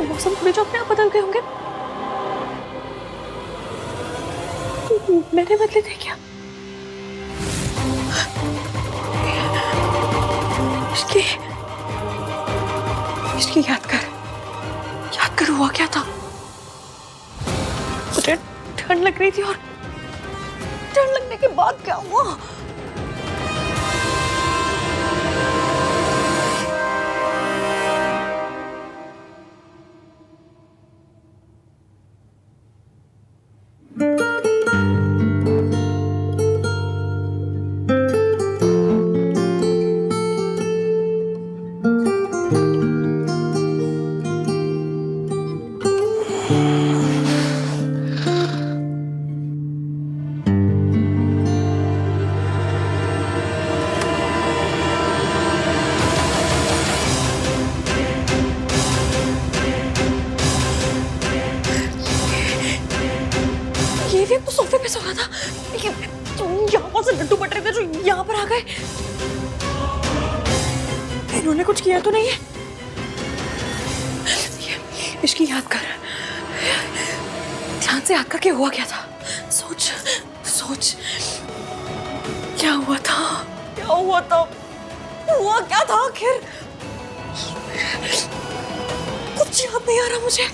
कोई मौसम थोड़ी जो अपने आप बदल गए होंगे। मैंने बदले थे क्या? इसकी इसकी याद कर हुआ क्या था? मुझे ठंड लग रही थी और ठंड लगने के बाद क्या हुआ? ये तो सोफे पे सो रहा था। यहाँ से लड्डू बट रहे थे जो यहाँ पर आ गए। इन्होंने कुछ किया तो नहीं है? इसकी याद कर, ध्यान से याद करके हुआ क्या था? सोच क्या हुआ था? हुआ क्या था आखिर? कुछ याद नहीं आ रहा मुझे।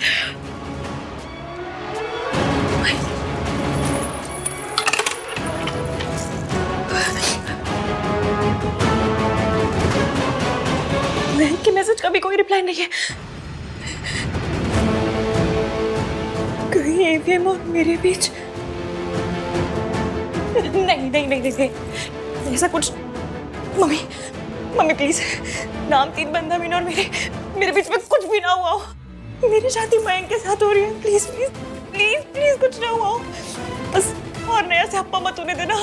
महक के मैसेज का भी कोई रिप्लाई नहीं है। कहीं एवीएम और मेरे बीच नहीं ऐसा कुछ। मम्मी प्लीज, नाम 3 बंदा मीन और मेरे बीच में कुछ भी ना हुआ हो। मेरी शादी मयंक के साथ हो रही है। प्लीज कुछ ना हुआ हो बस। और नया से हप्पा मत होने देना।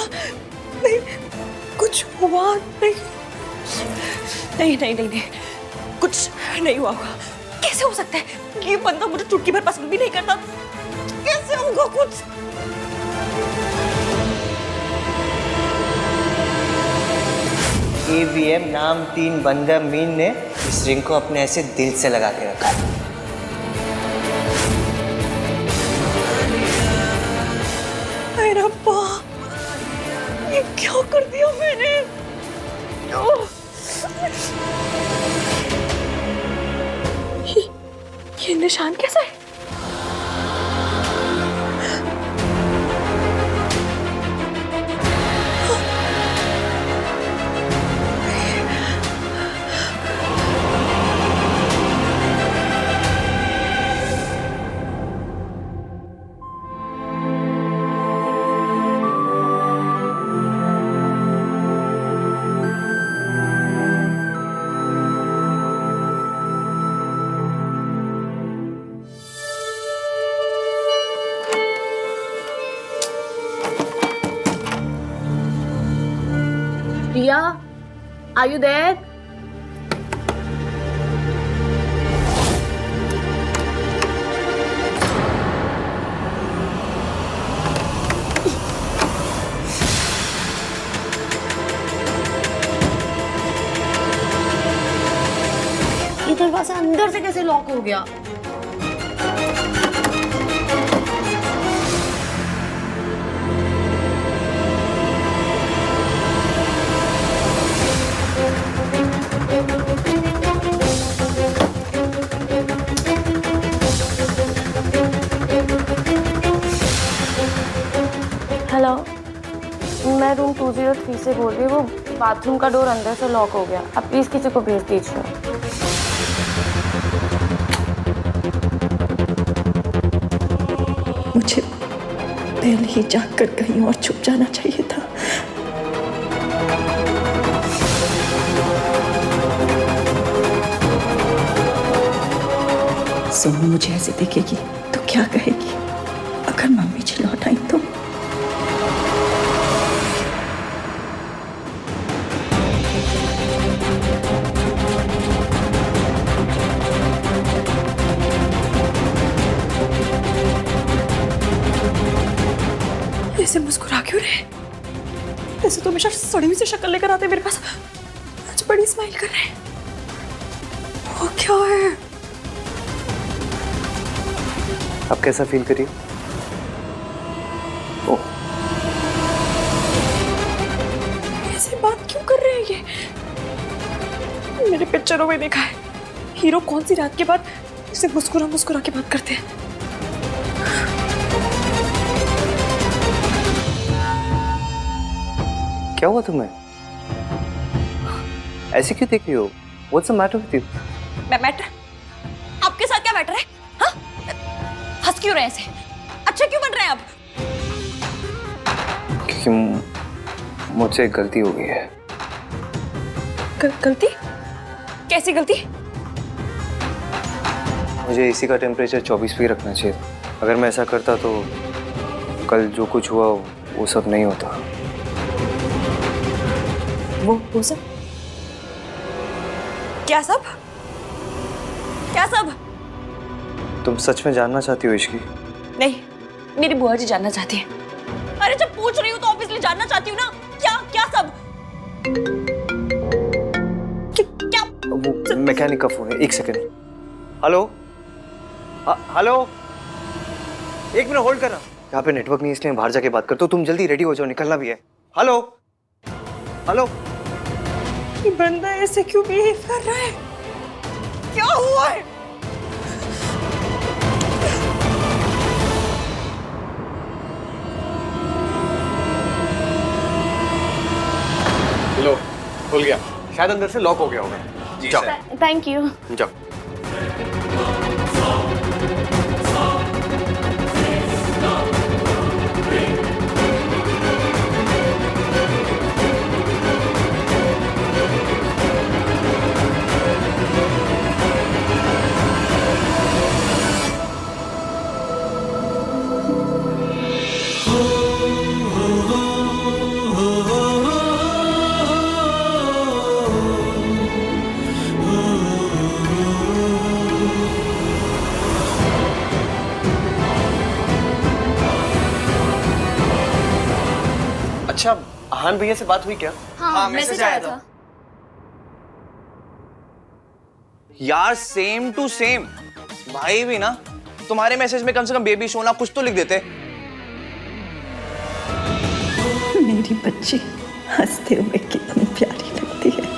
नहीं, कुछ हुआ नहीं। कुछ नहीं हुआ होगा। कैसे हो सकता है? ये बंदा मुझे चुटकी भर पसंद भी नहीं करता। कैसे होगा कुछ? एवीएम नाम 3 बंदा मीन ने इस रिंग को अपने ऐसे दिल से लगा के रखा है। अरे रब्बा, ये क्या कर दिया मैंने? ये निशान कैसा है? Priya, are you there? ये दरवाजा अंदर से कैसे लॉक हो गया? हेलो, मैं रूम 203 से बोल रही हूँ। वो बाथरूम का डोर अंदर से लॉक हो गया। आप प्लीज किसी को भेज दीजिए। मुझे पहले ही जाकर कहीं और छुप जाना चाहिए था। सोनू मुझे ऐसे देखेगी तो क्या कहेगी? अगर मम्मी जी लौट आई तो? ऐसे मुस्कुरा क्यों रहे? ऐसे तो हमेशा सड़ी हुई सी शक्ल लेकर आते मेरे पास। आज बड़ी स्माइल कर रहे हैं। वो क्या है? अब कैसा फील करिए? ओह, ऐसे बात क्यों कर रहे हैं ये? मेरे पिक्चरों में देखा है हीरो कौन सी रात के बाद इसे मुस्कुरा मुस्कुरा के बात करते हैं। क्या हुआ तुम्हें? ऐसे क्यों देख रही हो? What's the matter with you? Matter? आपके साथ क्या मैटर है? हाँ? हंस क्यों रहे हैं ऐसे? अच्छा क्यों बन रहे हैं आप? क्योंकि मुझसे एक गलती हो गई है। गलती? कैसी गलती? मुझे एसी का टेम्परेचर 24 पे ही रखना चाहिए। अगर मैं ऐसा करता तो कल जो कुछ हुआ वो सब नहीं होता। वो सब? क्या सब? क्या सब? तुम सच में जानना चाहती हो इश्की? नहीं, मेरी बुआ जी जानना चाहती है। अरे जब पूछ रही हूँ तो ऑब्वियसली जानना चाहती हूँ ना। क्या क्या सब? क्या? वो मैकेनिक का फोन है, एक सेकंड। हेलो? हेलो? एक मिनट होल्ड करना। यहाँ पे नेटवर्क नहीं इसलिए बाहर जाके बात करता हूँ। तुम जल्दी रेडी हो जाओ, निकलना भी है। हेलो? हेलो? ये बंदा ऐसे क्यों बिहेव कर रहा है? क्या हुआ है? लो, खुल गया। शायद अंदर से लॉक हो गया होगा। जाओ। Thank you. जाओ। अच्छा, आहान भैया से बात हुई क्या? हाँ, मैसेज आया था। यार सेम टू सेम। भाई भी ना तुम्हारे मैसेज में कम से कम बेबी सोना कुछ तो लिख देते। मेरी बच्ची हंसते हुए कितनी प्यारी लगती है।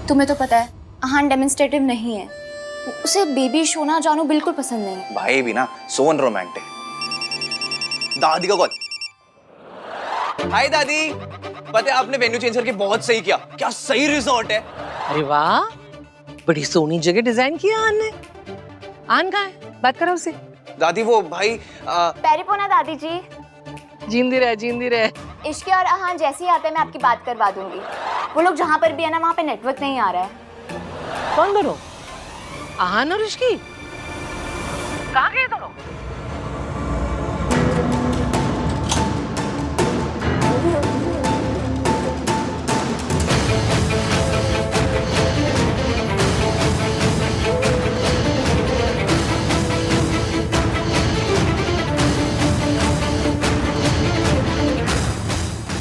तुम्हें तो पता है आहान डेमोन्स्ट्रेटिव नहीं है। उसे बेबी सोना जानू बिल्कुल पसंद नहीं है। भाई भी ना सो अनरोमांटिक। दादी का कॉल। हाय दादी, पता है आपने वेन्यू चेंज करके बहुत सही किया। क्या सही रिजॉर्ट है। अरे वाह, बड़ी सोनी जगह डिजाइन किया आन ने। आन कहाँ है? बात करो उसे। दादी वो भाई पैरिपोना दादी जी। जींदी रहे, जींदी रहे। इश्की और आहान जैसे ही आते हैं मैं आपकी बात करवा दूंगी। वो लोग जहाँ पर भी है ना वहाँ पे नेटवर्क नहीं आ रहा है। कौन दोनों? आहान और इश्की? कहाँ गए दोनों?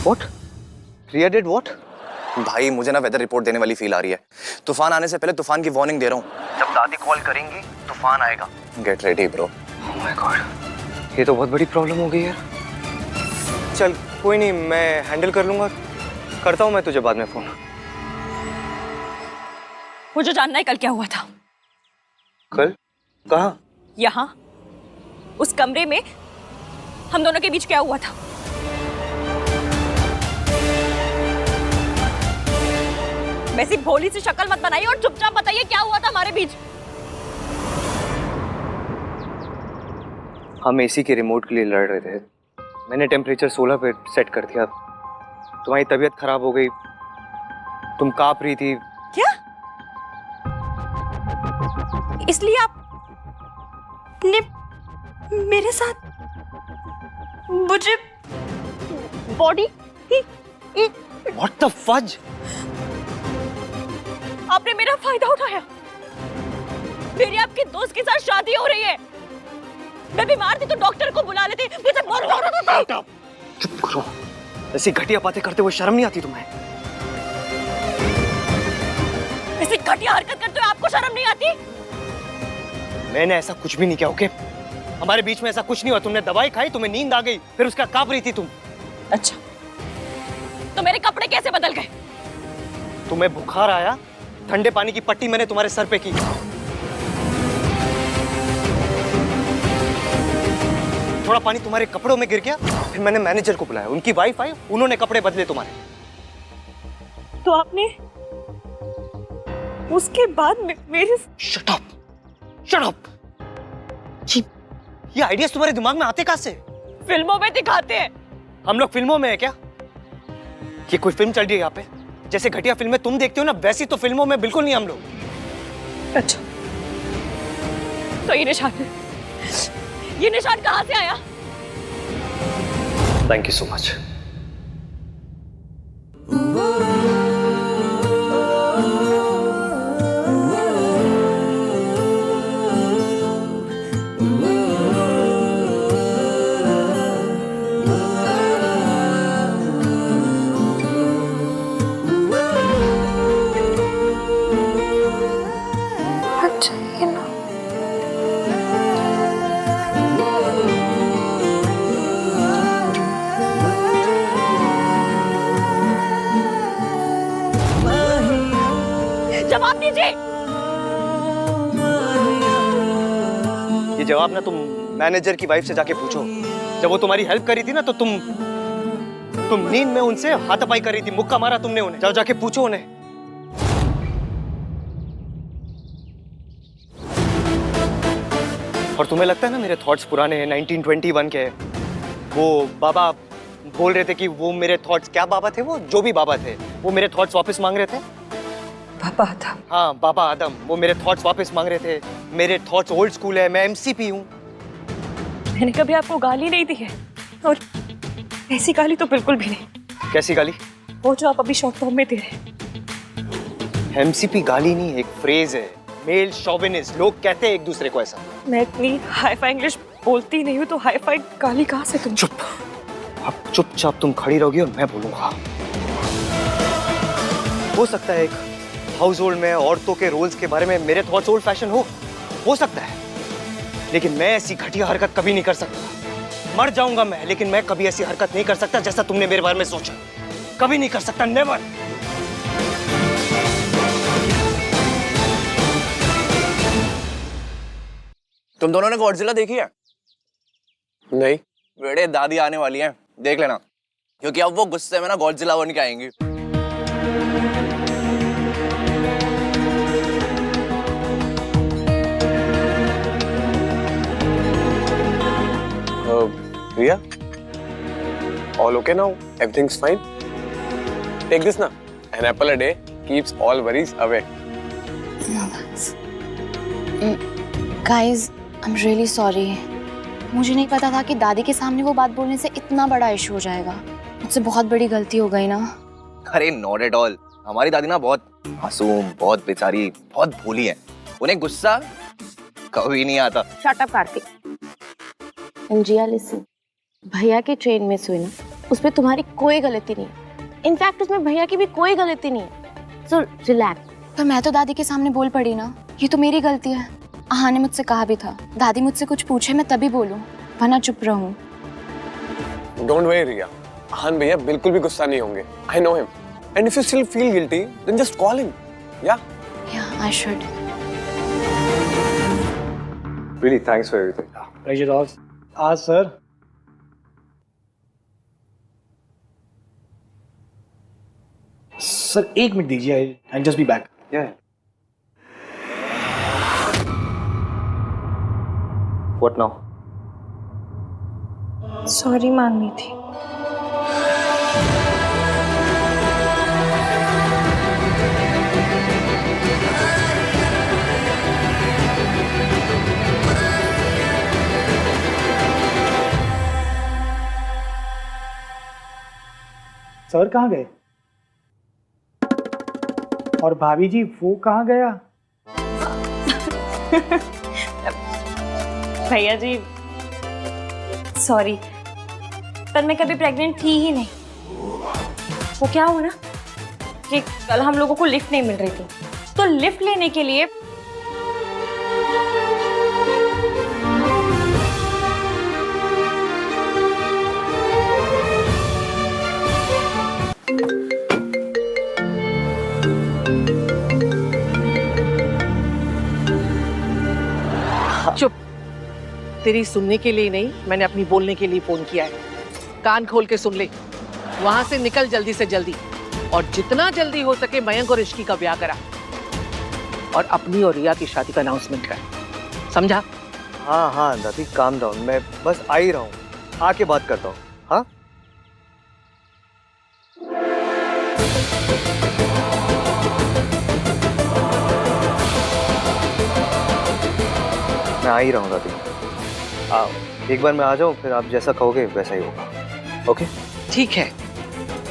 What? Priya did what? भाई मुझे ना वेदर रिपोर्ट देने वाली फील आ रही है। तूफान आने से पहले तूफान की वार्निंग दे रहा हूँ। जब दादी कॉल करेंगी तूफान आएगा। Get ready bro. Oh my God, ये तो बहुत बड़ी प्रॉब्लम हो गई यार। चल कोई नहीं, मैं हैंडल कर लूंगा। करता हूँ मैं तुझे बाद में फोन। मुझे जानना है कल क्या हुआ था। कल? कहाँ? यहाँ, उस कमरे में हम दोनों के बीच क्या हुआ था। वैसी भोली सी शक्ल मत बनाइए और चुपचाप बताइए क्या हुआ था हमारे बीच। हम एसी के रिमोट के लिए लड़ रहे थे। मैंने टेम्परेचर 16 पे सेट कर दिया। तुम्हारी तबीयत खराब हो गई, तुम कांप रही थी। क्या? इसलिए आपने मेरे साथ मुझे बॉडी What the fudge? आपने मेरा फायदा उठाया। मेरी आपके दोस्त के साथ शादी हो रही है। मैं बीमार थी तो डॉक्टर को बुला लेते। मुझे बहुत हो रहा था। चुप करो। ऐसी घटिया बातें करते हुए शर्म नहीं आती तुम्हें? ऐसी घटिया हरकत करते हुए आपको शर्म नहीं आती? मैंने ऐसा कुछ भी नहीं किया, ओके? हमारे बीच में ऐसा कुछ नहीं हुआ। तुमने दवाई खाई, तुम्हें नींद आ गई, फिर उसका कांप रही थी तुम। अच्छा, तो मेरे कपड़े कैसे बदल गए? तुम्हें बुखार आया, ठंडे पानी की पट्टी मैंने तुम्हारे सर पे की। थोड़ा पानी तुम्हारे कपड़ों में गिर गया, फिर मैंने मैनेजर को बुलाया, उनकी वाइफ आई, उन्होंने कपड़े बदले तुम्हारे। तो आपने उसके बाद मेरे शट अप, शट अप। ये आइडियाज तुम्हारे दिमाग में आते कहां से? फिल्मों में दिखाते हैं। हम लोग फिल्मों में है क्या? ये कोई फिल्म चल रही है यहाँ पे? जैसे घटिया फिल्में तुम देखते हो ना, वैसी तो फिल्मों में बिल्कुल नहीं हम लोग। अच्छा, तो ये निशान कहां से आया? Thank you so much. अच्छा ये ना जवाब दीजिए। ये जवाब ना तुम मैनेजर की वाइफ से जाके पूछो। जब वो तुम्हारी हेल्प करी थी ना, तो तुम नींद में उनसे हाथापाई कर रही थी, मुक्का मारा तुमने उन्हें। जाओ जाके पूछो उन्हें। और तुम्हें लगता है ना मेरे थॉट्स पुराने हैं, 1921 के हैं। वो बाबा बोल रहे थे कि वो मेरे थॉट्स, क्या बाबा थे वो, जो भी बाबा थे, वो मेरे थॉट्स वापस मांग रहे थे। पापा था। हाँ, बाबा आदम, वो मेरे थॉट्स वापस मांग रहे थे। मेरे थॉट्स ओल्ड स्कूल है, मैं एमसीपी हूँ। मैंने कभी आपको गाली नहीं दी है, और ऐसी गाली तो बिल्कुल भी नहीं। कैसी गाली? वो जो आप अभी शॉर्ट फॉर्म में दे रहे। एमसीपी गाली नहीं, एक फ्रेज है, मेल शोविनिस्ट। लोग कहते हैं एक दूसरे को ऐसा। मैं इतनी हाई-फाई इंग्लिश बोलती नहीं हूँ, तो हाई-फाई गाली कहाँ से तुम? चुप। अब चुपचाप तुम खड़ी रहोगी और मैं बोलूंगा। हो सकता है एक हाउस होल्ड में औरतों के रोल्स के बारे में मेरे थॉट्स ओल्ड फैशन हो सकता है, लेकिन मैं ऐसी घटिया हरकत कभी नहीं कर सकता। मर जाऊंगा मैं, लेकिन मैं कभी ऐसी हरकत नहीं कर सकता जैसा तुमने मेरे बारे में सोचा। कभी नहीं कर सकता, नेवर। तुम दोनों ने गॉडजिला देखी है? नहीं। बेटे दादी आने वाली है, देख लेना, क्योंकि अब वो गुस्से में ना गॉडजिला बन के आएंगी। Riya, all okay now? Everything's fine? Take this now. An apple a day keeps all worries away. Guys, I am really sorry. मुझे नहीं पता था कि दादी के सामने वो बात बोलने से इतना बड़ा इशू हो जाएगा। मुझसे बहुत बड़ी गलती हो गई ना। अरे नॉट एट ऑल। हमारी दादी ना बहुत मासूम, बहुत बेचारी, बहुत भोली है। उन्हें गुस्सा कभी नहीं आता। Shut up Kartik. Anjiya listen, भैया की ट्रेन मिस हुई ना, उसमें तुम्हारी कोई गलती नहीं है। इनफैक्ट उसमें भैया की भी कोई गलती नहीं है। So relax. पर मैं तो दादी के सामने बोल पड़ी ना, ये तो मेरी गलती है। आहा ने मुझसे कहा भी था, दादी मुझसे कुछ पूछे मैं तभी बोलूं, वरना चुप रहूं। Don't worry, Riya. आहान भैया बिल्कुल भी गुस्सा नहीं होंगे। I know him. And if you still feel guilty, then just call him. Yeah? Yeah, I should. Really, thanks for everything. Pleasure all. Sir. Sir 1 minute दीजिए, I just be back. Yeah. What now? Sorry मांगनी थी. Sir कहाँ गए? और भाभी जी वो कहाँ गया? भैया जी सॉरी, पर मैं कभी प्रेग्नेंट थी ही नहीं. वो क्या हुआ ना कि कल हम लोगों को लिफ्ट नहीं मिल रही थी, तो लिफ्ट लेने के लिए चुप। तेरी सुनने के लिए नहीं, मैंने अपनी बोलने के लिए फोन किया है. कान खोल के सुन ले. वहां से निकल जल्दी से जल्दी, और जितना जल्दी हो सके मयंक और इश्की का ब्याह करा, और अपनी और रिया की शादी का अनाउंसमेंट कर. समझा? हाँ हाँ दादी, काम डाउन. मैं बस आ ही रहा हूँ, आके बात करता हूँ. हाँ मैं आ ही रहा हूँ दादी. एक बार मैं आ जाऊँ, फिर आप जैसा कहोगे वैसा ही होगा. ओके? ठीक है,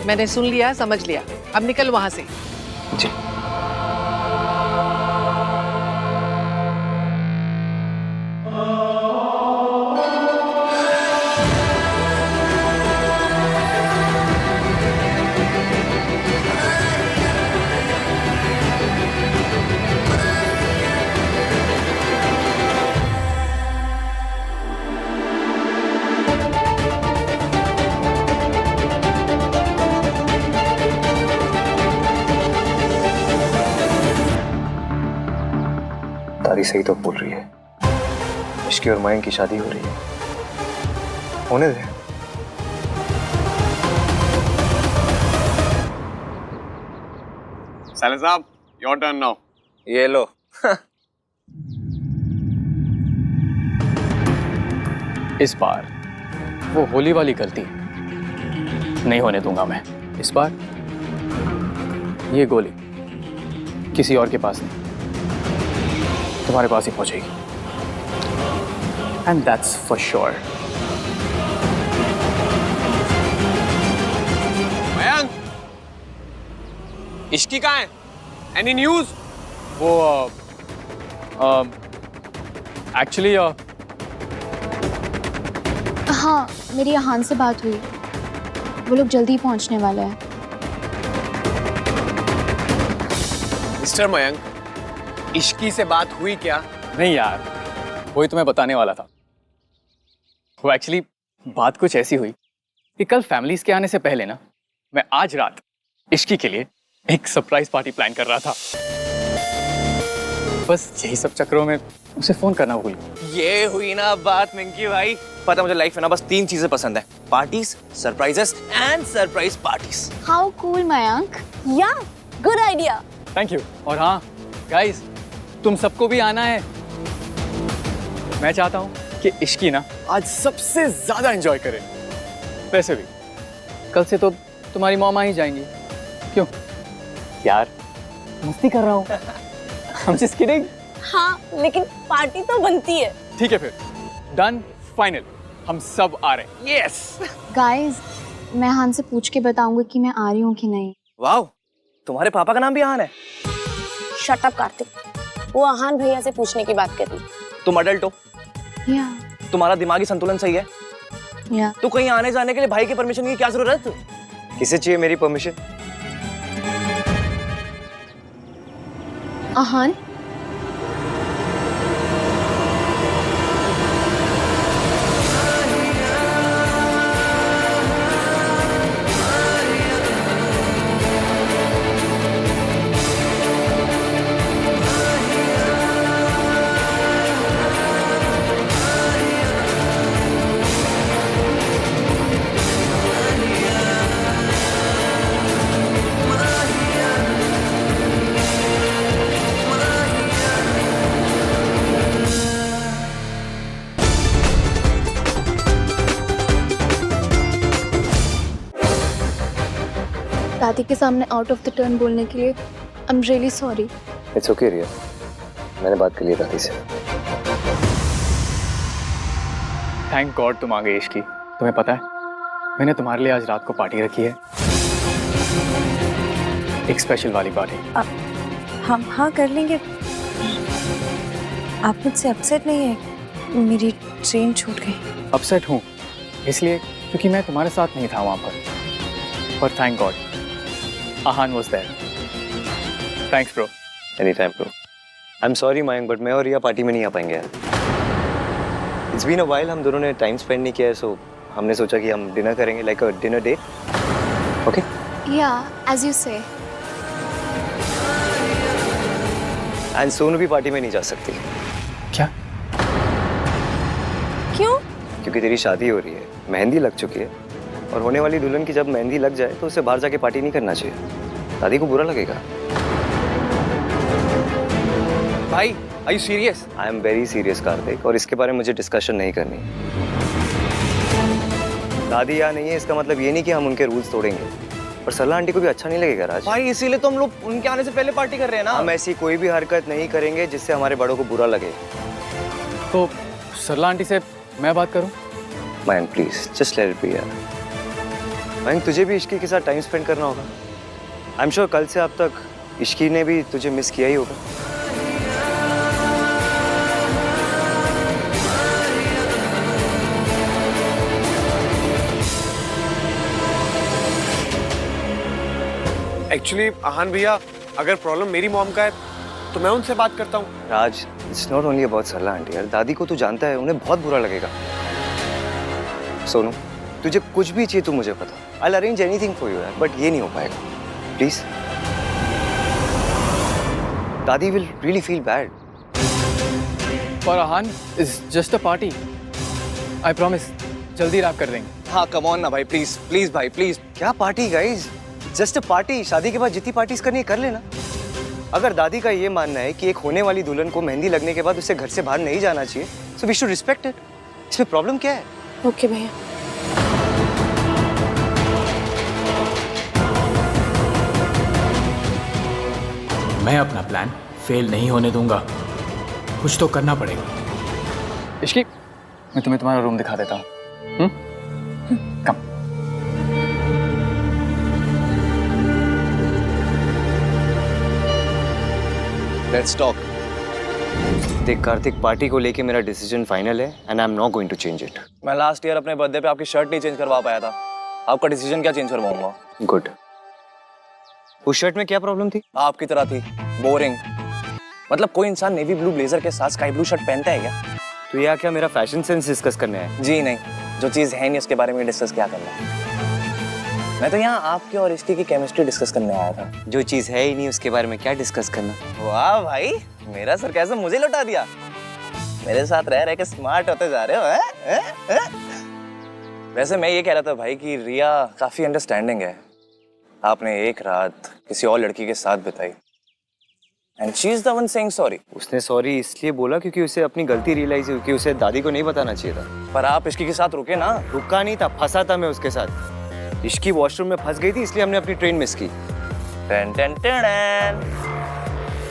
मैंने सुन लिया, समझ लिया. अब निकल वहां से. जी. दादी सही तो बोल रही है, इश्की और मयंक की शादी हो रही है. होने दे. Salah साहब, your turn now. ये लो. इस बार वो होली वाली गलती नहीं होने दूंगा मैं. इस बार ये गोली किसी और के पास नहीं, तुम्हारे पास ही पहुंचेगी. And that's for sure. Mayank, Ishki कहाँ है? Any news? वो एक्चुअली हाँ, मेरी अहान से बात हुई. वो लोग जल्दी पहुंचने वाले हैं. मिस्टर मयंक, इश्की से बात हुई क्या? नहीं यार, वही तुम्हें बताने वाला था. वो एक्चुअली बात कुछ ऐसी हुई कि कल फैमिलीज के आने से पहले ना, मैं आज रात इश्की के लिए एक सरप्राइज पार्टी प्लान कर रहा था. बस यही सब चक्करों में उसे फोन करना भूल गया. ये हुई ना बात मिंकी भाई. पता मुझे लाइफ में ना बस 3 चीजें पसंद है: parties, surprises and surprise parties. How cool Mayank. या गुड आइडिया. Thank you. और हाँ गाइस, तुम सबको भी आना है. मैं चाहता हूँ कि इश्की ना आज सबसे ज्यादा एंजॉय करे. वैसे भी कल से तो तुम्हारी मॉम आ ही जाएंगी. क्यों यार, मस्ती कर रहा हूँ. I'm just kidding. हाँ, लेकिन पार्टी तो बनती है. ठीक है फिर, डन, फाइनल. हम सब आ रहे हैं. यस. गाइस, मैं अहान से पूछ के बताऊंगी कि मैं आ रही हूँ कि नहीं. वाह, तुम्हारे पापा का नाम भी आहान है? शट अप कार्तिक, वो आहान भैया से पूछने की बात कर रही. तुम अडल्ट हो, या तुम्हारा दिमागी संतुलन सही है. या तो कहीं आने जाने के लिए भाई की परमिशन की क्या जरूरत? किसे चाहिए मेरी परमिशन? अहान, दादी के सामने आउट ऑफ द टर्न बोलने के लिए I am really sorry. It's okay Riya, मैंने बात कर ली दादी से। थैंक गॉड तुम आ गई इश्की। तुम्हें पता है मैंने तुम्हारे लिए आज रात को पार्टी रखी है, एक स्पेशल वाली पार्टी। हम हाँ कर लेंगे। आप मुझसे अपसेट नहीं है? मेरी ट्रेन छूट गई। अपसेट हूँ इसलिए क्योंकि मैं तुम्हारे साथ नहीं था वहां पर thank god Aahan was there. Thanks bro. Any time bro. I am sorry Mayank, but मैं और रिया पार्टी में नहीं आ पाएंगे यार। इट्स बीन अ व्हाइल, हम दोनों ने टाइम स्पेंड नहीं किया है, सो हमने सोचा कि हम डिनर करेंगे, like a dinner date. Okay? या as you say. And Sonu भी पार्टी में नहीं जा सकती। क्या? क्यों? क्योंकि तेरी शादी हो रही है, मेहंदी लग चुकी है, और होने वाली दुल्हन की जब मेहंदी लग जाए तो उसे बाहर जाके पार्टी नहीं करना चाहिए, दादी को बुरा लगेगा। भाई are you serious? I am very serious Kartik, और इसके बारे में मुझे डिस्कशन नहीं करनी। दादी यहाँ नहीं है इसका मतलब ये नहीं कि हम उनके रूल्स तोड़ेंगे, पर सरला आंटी को भी अच्छा नहीं लगेगा राज। भाई इसीलिए तो हम लोग उनके आने से पहले पार्टी कर रहे हैं ना। हम ऐसी कोई भी हरकत नहीं करेंगे जिससे हमारे बड़ों को बुरा लगे। तो सरला आंटी से मैं बात करूं? Mayank please just let it be यार। मयंक तुझे भी इश्की के साथ टाइम स्पेंड करना होगा। आई एम श्योर कल से अब तक इश्की ने भी तुझे मिस किया ही होगा। एक्चुअली आहान भैया, अगर प्रॉब्लम मेरी मॉम का है तो मैं उनसे बात करता हूँ। Raj, it's not only about Sarla aunty यार, दादी को तू जानता है, उन्हें बहुत बुरा लगेगा। सोनू तुझे कुछ भी चाहिए तो मुझे पता, I will arrange anything for you यार, बट ये नहीं हो पाएगा प्लीज। दादी विल रियली फील बैड। और Aahan is just a party, I promise जल्दी रैप कर देंगे। हाँ कम ऑन ना भाई, प्लीज प्लीज भाई प्लीज। क्या party guys, just a party. शादी के बाद जितनी पार्टीज करनी है कर लेना। अगर दादी का ये मानना है कि एक होने वाली दुल्हन को मेहंदी लगने के बाद उसे घर से बाहर नहीं जाना चाहिए, so we should respect it. इसमें प्रॉब्लम क्या है? ओके भैया। मैं अपना प्लान फेल नहीं होने दूंगा, कुछ तो करना पड़ेगा। इश्की मैं तुम्हें तुम्हारा रूम दिखा देता हूँ। कम। Let's talk. देख कार्तिक, पार्टी को लेके मेरा डिसीजन फाइनल है and I am not going to change it. मैं लास्ट ईयर अपने बर्थडे पे आपकी शर्ट नहीं चेंज करवा पाया था, आपका डिसीजन क्या चेंज करवाऊंगा? गुड। उस शर्ट में क्या प्रॉब्लम थी? आपकी तरह थी, बोरिंग। मतलब कोई इंसान नेवी ब्लू ब्लेजर के साथ स्काई ब्लू शर्ट पहनता है क्या? तो यहाँ क्या मेरा फैशन सेंस डिस्कस करने आया? जी नहीं, जो चीज है नहीं उसके बारे में डिस्कस क्या करना है। मैं तो यहाँ आपके और इसकी की केमिस्ट्री डिस्कस करने आया था। जो चीज है ही नहीं उसके बारे में क्या डिस्कस करना? वाह भाई, मेरा सरकाज़म मुझे लौटा दिया। मेरे साथ रह के स्मार्ट होते जा रहे हो हैं? वैसे मैं ये कह रहा था भाई कि रिया काफी अंडरस्टैंडिंग है। आपने एक रात किसी और लड़की के साथ बिताई and she is the one saying sorry. उसने सॉरी इसलिए बोला क्योंकि उसे अपनी गलती रियलाइज हुई कि उसे दादी को नहीं बताना चाहिए था। पर आप इसकी के साथ रुके ना। रुका नहीं था, फंसा था मैं उसके साथ। इश्की वॉशरूम में फंस गई थी इसलिए हमने अपनी ट्रेन मिस की। टन टन टन।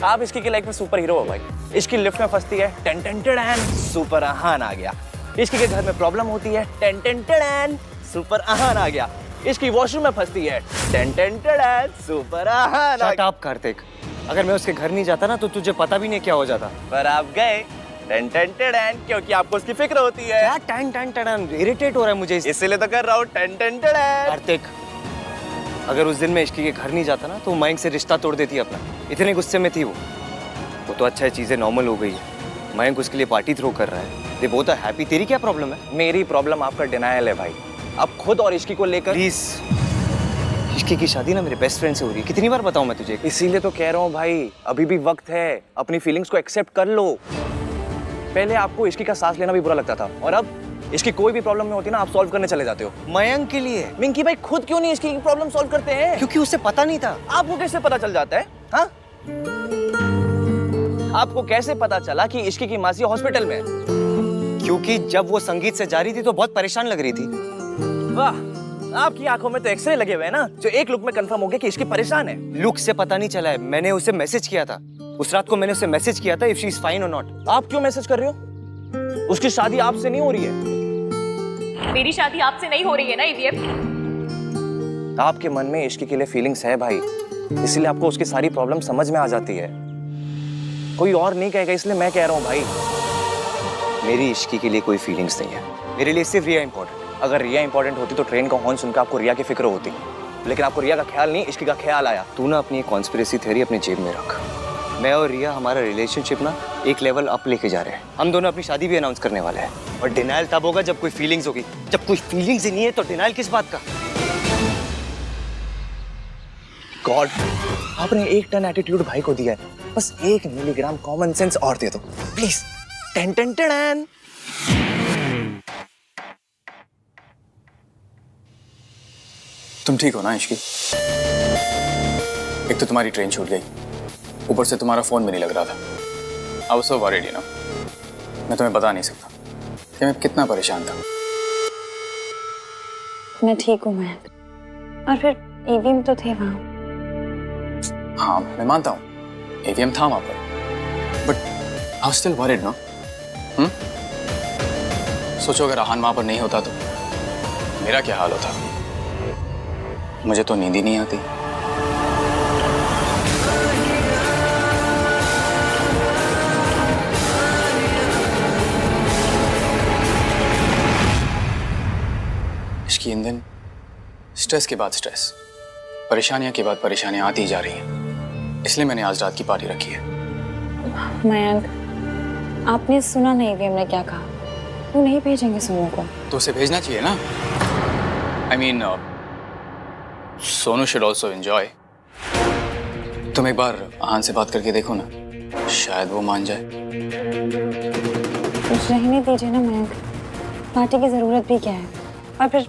आप इसकी की लाइफ में सुपर हीरो हो भाई। इसकी लिफ्ट में फंसती है, टन टन टन, सुपर आहान आ गया। इसकी के घर में प्रॉब्लम होती है, टन टन टन, सुपर आहान आ गया। इसकी वॉशरूम में फंसती है, टन टन टन, सुपर आहान आ शट अप कार्तिक, अगर मैं उसके घर नहीं जाता ना तो तुझे पता भी नहीं क्या हो जाता। पर आप गए, टन टन टन, क्योंकि आपको उसकी फिक्र होती है। क्या टन टन टन? इरिटेट हो रहा है मुझे इसीलिए तो कर रहा हूँ, टन टन टन। कार्तिक, अगर उस दिन मैं इश्की के घर नहीं जाता ना तो मयंक से रिश्ता तोड़ देती अपना। इतने गुस्से में थी वो तो अच्छा है, चीजें नॉर्मल हो गई है। मयंक उसके लिए पार्टी थ्रो कर रहा है, दे बोथ आर हैप्पी। तेरी क्या प्रॉब्लम है? मेरी प्रॉब्लम आपका डिनायल है भाई। आप खुद और इश्की को लेकर प्लीज, इश्की की शादी ना मेरे बेस्ट फ्रेंड से हो रही है, कितनी बार बताऊं मैं तुझे? इसीलिए तो कह रहा हूँ भाई, अभी भी वक्त है, अपनी फीलिंग्स को एक्सेप्ट कर लो। पहले आपको इश्की का सांस लेना भी बुरा लगता था और अब इसकी कोई भी प्रॉब्लम में होती है ना, आप सॉल्व करने चले जाते हो। मयंक के लिए। मिंकी भाई खुद क्यों नहीं इसकी प्रॉब्लम सॉल्व करते हैं? क्योंकि उसे पता नहीं था। आपको कैसे पता चल जाता है? हाँ, आपको कैसे पता चला कि इश्की की मासी हॉस्पिटल में है? क्योंकि जब वो संगीत से जा रही थी तो बहुत परेशान लग रही थी। वाह, आपकी आंखों में तो एक्सरे लगे हुए हैं ना, जो एक लुक में कंफर्म हो गया कि इश्की परेशान है। लुक से पता नहीं चला है, मैंने उसे मैसेज किया था। उस रात को मैंने उसे मैसेज किया था इफ शी इज फाइन और नॉट। आप क्यों मैसेज कर रहे हो? उसकी शादी आपसे नहीं हो रही है। मेरी शादी आपसे नहीं हो रही है ना ईवीएम। आपके मन में इश्की के लिए फीलिंग्स है भाई, इसलिए आपको उसकी सारी प्रॉब्लम समझ में आ जाती है। कोई और नहीं कहेगा, इसलिए मैं कह रहा हूँ भाई। मेरी इश्की के लिए कोई फीलिंग्स नहीं है, मेरे लिए सिर्फ रिया इंपॉर्टेंट। अगर रिया इंपॉर्टेंट होती तो ट्रेन का हॉर्न सुनकर आपको रिया की फिक्र होती, लेकिन आपको रिया का ख्याल नहीं, इश्की का ख्याल आया। तू ना अपनी कॉन्स्पिरेसी थ्योरी अपनी जेब में रख। मैं और रिया हमारा रिलेशनशिप ना एक लेवल अप लेके जा रहे हैं। हम दोनों अपनी शादी भी अनाउंस करने वाले हैं। और डिनाइल तब होगा जब कोई फीलिंग्स होगी। जब कोई फीलिंग्स ही नहीं है तो डिनाइल किस बात का? गॉड, आपने 1 टन एटीट्यूड भाई को दिया है, बस 1 मिलीग्राम कॉमन सेंस और दे दो प्लीज। Ten ten ten. तुम ठीक हो ना इश्की? एक तो तुम्हारी ट्रेन छूट गई, ऊपर से तुम्हारा फोन भी नहीं लग रहा था। I was so worried, you know. मैं तुम्हें बता नहीं सकता कि मैं कितना परेशान था। मैं ठीक हूँ मयंक, और फिर ईवीएम तो थे वहाँ। हाँ मैं मानता हूँ एवीएम था वहां पर, but I was still worried ना। सोचो अगर आहान वहां पर नहीं होता तो मेरा क्या हाल होता। मुझे तो नींद ही नहीं आती। इसकी इन दिन स्ट्रेस के बाद स्ट्रेस, परेशानियां के बाद परेशानियां आती जा रही हैं, इसलिए मैंने आज रात की पार्टी रखी है। मयंक, आपने सुना नहीं ईवीएम ने क्या कहा? वो नहीं भेजेंगे सोनू को। तो उसे भेजना चाहिए ना। I mean Sonu should also enjoy. तुम एक बार आहान से बात करके देखो ना, शायद वो मान जाए। रहने दीजिए ना मयंक, पार्टी की जरूरत भी क्या है? और फिर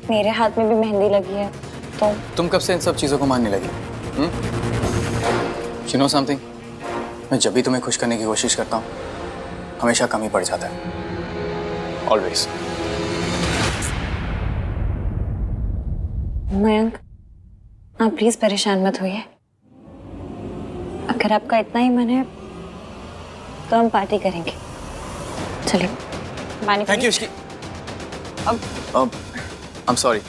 मेरे हाथ में भी मेहंदी लगी है तो। तुम कब से इन सब चीजों को मानने लगी? यू नो समथिंग, मैं जब भी तुम्हें खुश करने की कोशिश करता हूँ हमेशा कम ही पड़ जाता है। ऑलवेज। मयंक, आप प्लीज परेशान मत होइए। अगर आपका इतना ही मन है तो हम पार्टी करेंगे। चलिए पानी। Thank you Ishki. अब आई एम सॉरी।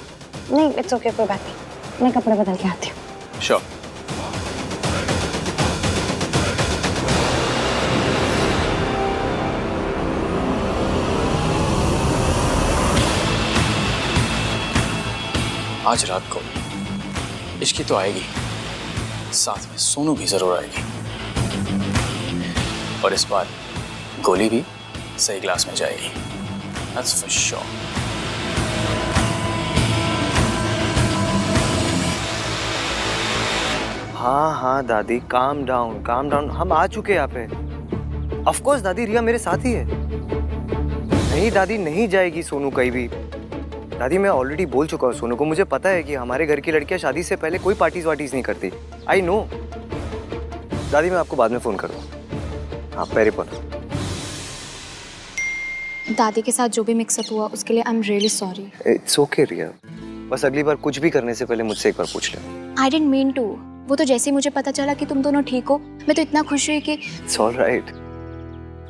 नहीं, इट्स ओके, कोई बात नहीं। मैं कपड़े बदल के आती हूँ। श्योर। आज रात को इश्की तो आएगी, साथ में सोनू भी जरूर आएगी, और इस बार गोली भी सही ग्लास में जाएगी। That's for sure. हाँ दादी, काम डाउन। हम आ चुके हैं यहाँ पे। ऑफ कोर्स दादी, रिया मेरे साथ ही है। नहीं दादी, नहीं जाएगी सोनू कहीं भी। दादी मैं ऑलरेडी बोल चुका हूँ सोनू को, मुझे पता है कि हमारे घर की लड़कियां शादी से पहले कोई पार्टीज नहीं करती। I know. दादी मैं आपको बाद में फोन करूँगा। आप पैरे पर। दादी के साथ जो भी मिक्सअप हुआ उसके लिए I am really sorry. It's okay Riya, बस अगली बार कुछ भी करने से पहले मुझसे एक बार पूछ ले। I didn't mean to. वो तो जैसे ही मुझे पता चला कि तुम दोनों ठीक हो, मैं तो इतना खुश हुई कि। It's alright.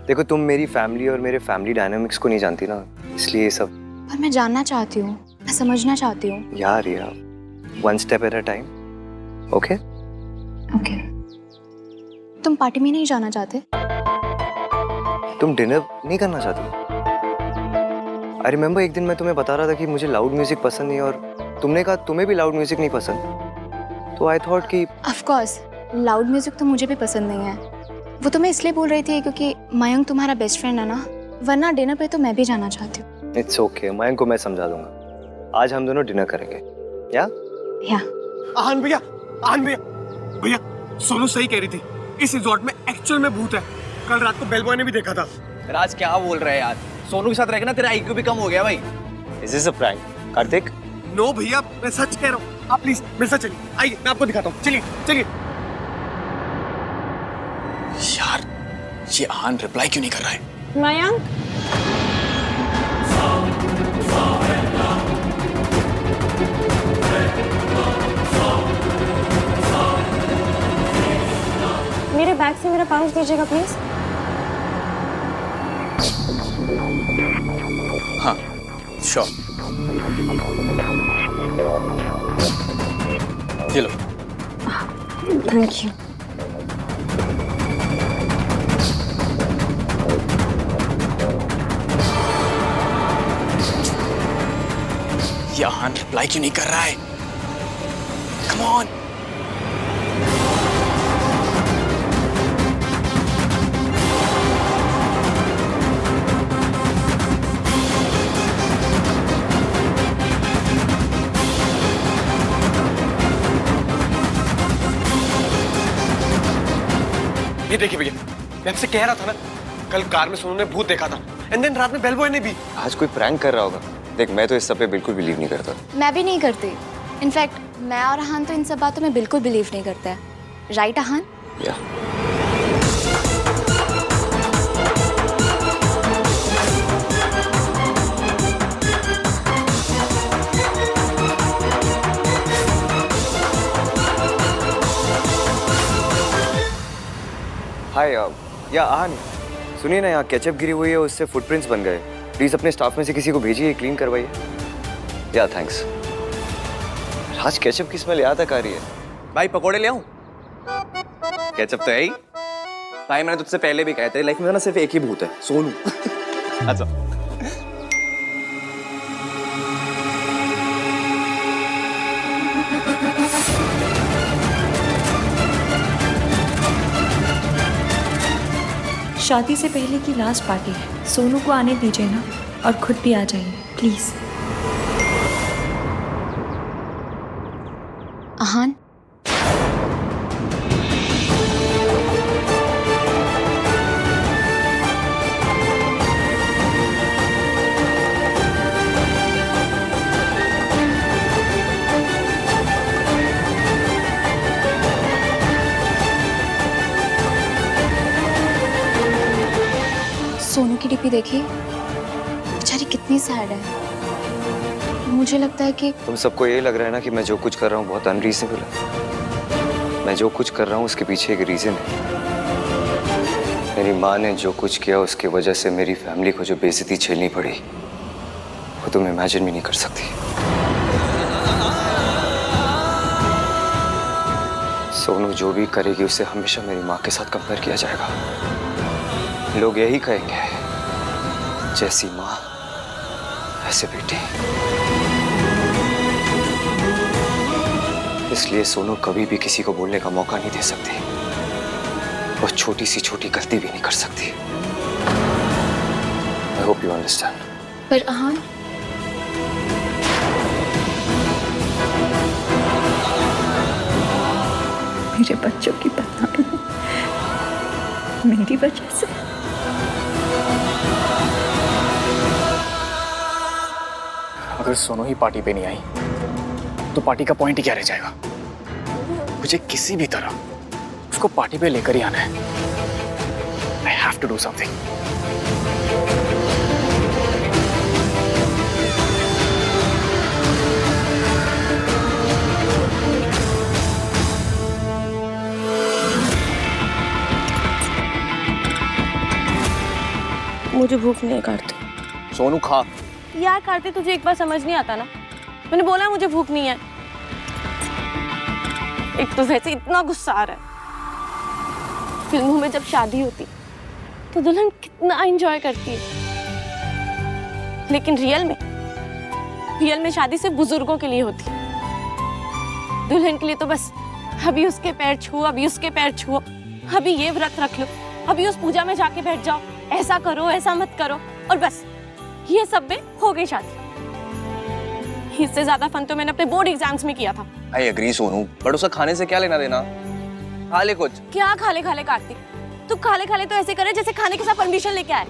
देखो तुम मेरी फैमिली और मेरे फैमिली डायनामिक्स को नहीं जानती ना, इसलिए ये सब। पर मैं जानना चाहती हूँ, मैं समझना चाहती हूँ। यार यार, one step at a time. Okay okay. तुम पार्टी में नहीं जाना चाहते? तुम डिनर नहीं करना चाहती? आई रिमेम्बर एक दिन मैं तुम्हें बता रहा था कि मुझे लाउड म्यूजिक पसंद नहीं, और तुमने कहा तुम्हें भी लाउड म्यूजिक नहीं पसंद। तो आई थॉट कि ऑफ कोर्स लाउड म्यूजिक तो मुझे भी पसंद नहीं है। वो तो मैं इसलिए बोल रही थी क्योंकि मयंक तुम्हारा बेस्ट फ्रेंड है ना, वरना डिनर पे तो मैं भी जाना चाहती हूँ। इट्स ओके, मयंक को मैं समझा दूंगा। आज हम दोनों डिनर करेंगे। या आहान भैया, भैया सोनू सही कह रही थी, इस रिजॉर्ट में एक्चुअल में भूत है। कल रात को बेल बॉय ने भी देखा था। राज क्या बोल रहे हैं यार? सोनू के साथ रहकर ना तेरा IQ भी कम हो गया भाई। Is this a prank Kartik? No भैया, मैं सच कह रहा हूँ। आप प्लीज मेरे साथ चलिए, आइए मैं आपको दिखाता हूँ। चलिए। यार ये आहान रिप्लाई क्यों नहीं कर रहा है? मयंक, मेरा पाउच दीजिएगा प्लीज। हाँ श्योर, ये लो। Thank you. ये आहान रिप्लाई क्यों नहीं कर रहा है? Come on. ये देखिए भैया, मैं आपसे कह रहा था ना, कल कार में सोनू ने भूत देखा था, एंड देन रात में बेल बॉय ने भी। आज कोई प्रैंक कर रहा होगा। देख, मैं तो इस सब पे बिल्कुल बिलीव नहीं करता। मैं भी नहीं करती। इनफैक्ट मैं और आहान तो इन सब बातों में बिल्कुल बिलीव नहीं करते हैं। राइट आहान? या हाय या आहान, सुनिए ना, यहाँ केचप गिरी हुई है, उससे फुटप्रिंट्स बन गए। प्लीज अपने स्टाफ में से किसी को भेजिए, क्लीन करवाइए। या थैंक्स। आज केचप की स्मेल याद तक आ रही है। भाई पकोड़े ले आऊं? केचप तो है ही। भाई मैंने तुझसे पहले भी कहा, तेरी लाइफ में ना सिर्फ एक ही भूत है, सोनू। अच्छा। शादी से पहले की लास्ट पार्टी है, सोनू को आने दीजिए ना, और खुद भी आ जाइए प्लीज। आहान, सोनू की डीपी देखी, बेचारी कितनी सैड है। मुझे लगता है कि तुम सबको ये लग रहा है ना कि मैं जो कुछ कर रहा हूँ बहुत अनरीजनेबल है। मैं जो कुछ कर रहा हूँ उसके पीछे एक रीजन है। मेरी माँ ने जो कुछ किया उसकी वजह से मेरी फैमिली को जो बेइज्जती झेलनी पड़ी, वो तुम इमेजिन भी नहीं कर सकती। सोनू जो भी करेगी उसे हमेशा मेरी माँ के साथ कंपेयर किया जाएगा। लोग यही कहेंगे, जैसी माँ ऐसे बेटी। इसलिए सोनू कभी भी किसी को बोलने का मौका नहीं दे सकती, और छोटी सी छोटी गलती भी नहीं कर सकती। I hope you understand. पर आहान, मेरे बच्चों की बदनामी मेरी वजह से। अगर सोनू ही पार्टी पे नहीं आई तो पार्टी का पॉइंट ही क्या रह जाएगा? मुझे किसी भी तरह उसको पार्टी पे लेकर ही आना है। I have to do something. मुझे भूख नहीं है कार्तिक। सोनू खा। यार कार्तिक, तुझे एक बार समझ नहीं आता ना, मैंने बोला मुझे भूख नहीं है। एक तो वैसे इतना गुस्सा आ रहा है। फिल्मों में जब शादी होती तो दुल्हन कितना एंजॉय करती है, लेकिन रियल में शादी सिर्फ बुजुर्गों के लिए होती है। दुल्हन के लिए तो बस अभी उसके पैर छुओ, अभी उसके पैर छुओ, अभी ये व्रत रख लो, अभी उस पूजा में जाके बैठ जाओ, ऐसा करो ऐसा मत करो, और बस ये सब में हो गई शादी। इससे ज्यादा फन तो मैंने अपने बोर्ड एग्जाम्स में किया था। आई एग्री सोनू, बट उसका खाने से क्या लेना देना? खा ले कुछ। क्या खाले खाले कार्तिक, तू खाले खाले तो ऐसे करे जैसे खाने के साथ परमिशन लेके आए।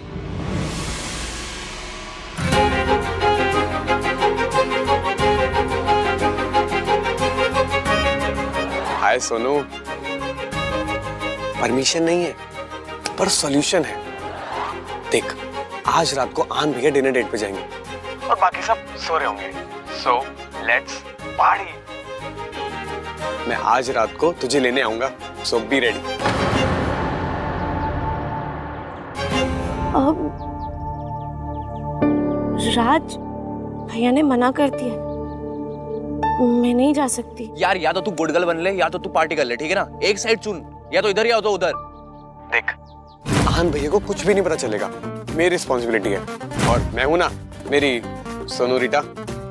हाय सोनू, परमिशन नहीं है पर सॉल्यूशन है। देख, आज रात को आन भैया डिनर डेट पे जाएंगे और बाकी सब सो रहे होंगे। So let's party. मैं आज रात को तुझे लेने आऊंगा, सो बी रेडी। राज, भैया ने मना कर दिया, मैं नहीं जा सकती। यार या तो तू गुड गर्ल बन ले या तो तू पार्टी कर ले, ठीक है ना? एक साइड चुन, या तो इधर या तो उधर। देख, आहान भैया को कुछ भी नहीं पता चलेगा, मेरी रिस्पॉन्सिबिलिटी है। और मैं हूं ना, मेरी सोनू रीटा।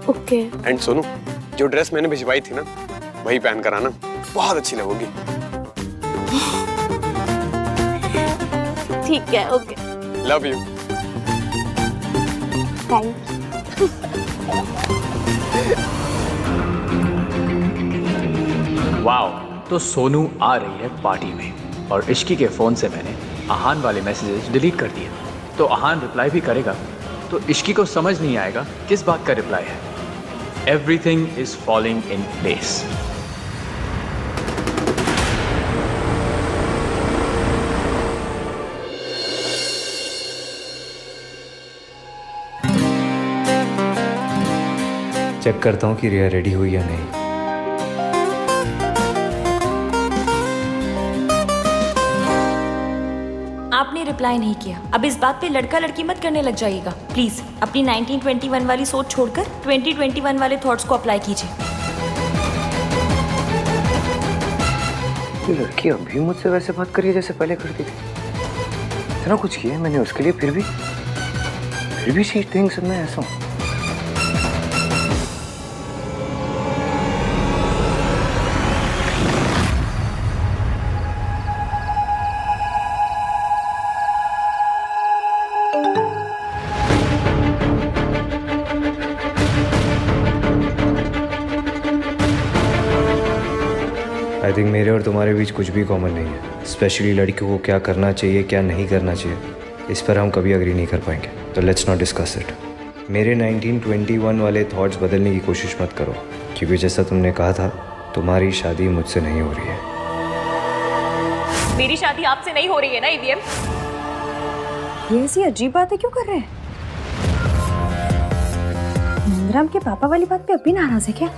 ओके। एंड सोनू, जो ड्रेस मैंने भिजवाई थी ना, वही पहन कर आना, बहुत अच्छी लगोगी। ठीक है, okay. Love you. Thank wow, तो सोनू आ रही है पार्टी में और इश्की के फोन से मैंने आहान वाले मैसेजेस डिलीट कर दिए। तो आहान रिप्लाई भी करेगा तो इश्की को समझ नहीं आएगा किस बात का रिप्लाई है। Everything is falling in place. Check करता हूँ कि रिया रेडी हुई या नहीं। आपने रिप्लाई नहीं किया। अब इस बात पे लड़का लड़की मत करने लग जाइएगा प्लीज। अपनी 1921 वाली सोच छोड़कर 2021 वाले थॉट्स को अप्लाई कीजिए। ये लड़की अभी मुझसे वैसे बात करी है जैसे पहले करती थी। इतना कुछ किया है मैंने उसके लिए, फिर भी शी थिंक्स मैं ऐसा हूँ। आई थिंक मेरे और तुम्हारे बीच कुछ भी कॉमन नहीं है, स्पेशली लड़कियों को क्या करना चाहिए क्या नहीं करना चाहिए, इस पर हम कभी अग्री नहीं कर पाएंगे। तो लेट्स नॉट डिस्कस इट। मेरे 1921 वाले थॉट्स बदलने की कोशिश मत करो, क्योंकि जैसा तुमने कहा था तुम्हारी शादी मुझसे नहीं हो रही है। मेरी शादी आपसे नहीं हो रही है ना ईवीएम? ये ऐसी अजीब बातें क्यों कर रहे हैं? नंदराम के पापा वाली बात पे अभी नाराज है क्या?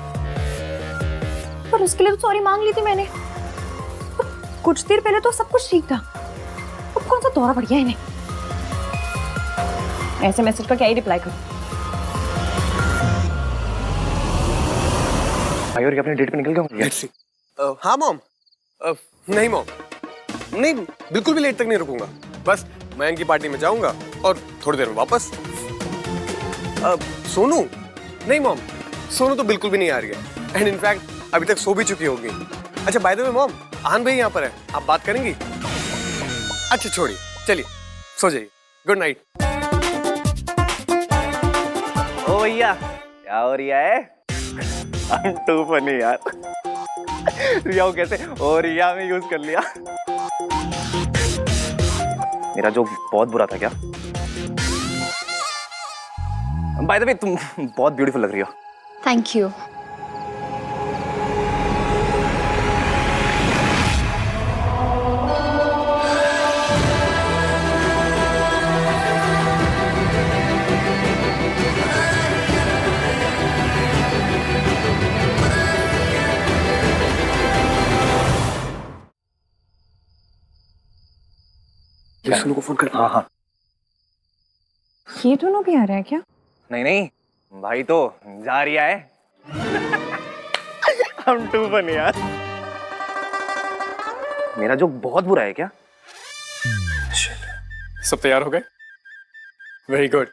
पर उसके लिए तो सॉरी मांग ली थी मैंने। कुछ देर पहले तो सब कुछ ठीक था, अब कौन सा दौरा पड़ गया इन्हें? ऐसे मैसेज का क्या ही रिप्लाई करूं? भाई और अपने डेट पे निकल गया हूँ। हाँ मॉम। नहीं मॉम, नहीं बिल्कुल भी लेट तक नहीं रुकूंगा। बस मयंक की पार्टी में जाऊंगा और थोड़ी देर में वापस। सोनू? नहीं मॉम, सोनू तो बिल्कुल भी नहीं आ रही है। एंड इनफैक्ट अभी तक सो भी चुकी होगी। अच्छा बाय द वे मॉम, आहान भाई यहाँ पर है, आप बात करेंगी? अच्छा छोड़िए, चलिए सो जाइए। Good night. ओ भैया, क्या हो रिया है? टू फनी यार। रिया को कैसे ओ रिया में यूज कर लिया। मेरा जोक बहुत बुरा था क्या? बाय द वे तुम बहुत ब्यूटीफुल लग रही हो। Thank you. सोनू को फोन कर। हाँ हाँ। ये दोनों भी आ रहे हैं क्या? नहीं नहीं, भाई तो जा रिया है। हम टू फनी यार। मेरा जोक बहुत बुरा है क्या? सब तैयार हो गए? Very good.